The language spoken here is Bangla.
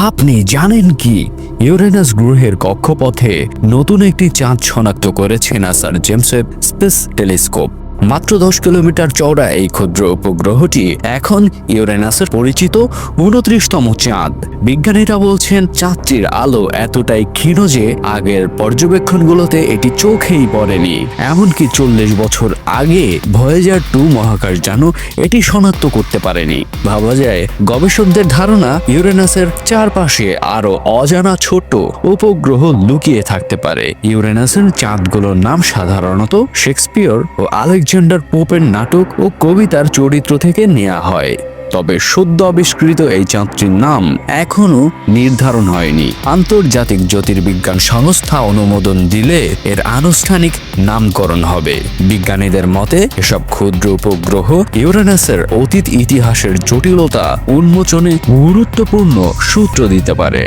আপনি জানেন কি ইউরেনাস গ্রহের কক্ষপথে নতুন একটি চাঁদ শনাক্ত করেছে নাসার জেমস ওয়েব স্পেস টেলিস্কোপ। মাত্র 10 কিলোমিটার চওড়া এই ক্ষুদ্র উপগ্রহটি এখন ইউরেনাসের পরিচিত 29তম চাঁদ। বিজ্ঞানীরা বলছেন চাঁদটির আলো এতটাই ক্ষীণ যে আগের পর্যবেক্ষণগুলোতে এটি চোখেই পড়েনি। এমনকি 40 বছর আগে ভয়েজার 2 মহাকাশযানও এটি শনাক্ত করতে পারেনি। ভাবা যায় গবেষকদের ধারণা ইউরেনাসের চারপাশে আরো অজানা ছোট উপগ্রহ লুকিয়ে থাকতে পারে। ইউরেনাসের চাঁদগুলোর নাম সাধারণত শেক্সপিয়র ও আলেকজান্ডার পোপের নাটক ও কবিতার চরিত্র থেকে নেওয়া হয়। তবে সদ্য আবিষ্কৃত এই চাঁদটির নাম এখনো নির্ধারণ হয়নি। আন্তর্জাতিক জ্যোতির্বিজ্ঞান সংস্থা অনুমোদন দিলে এর আনুষ্ঠানিক নামকরণ হবে। বিজ্ঞানীদের মতে এসব ক্ষুদ্র উপগ্রহ ইউরেনাসের অতীত ইতিহাসের জটিলতা উন্মোচনে গুরুত্বপূর্ণ সূত্র দিতে পারে।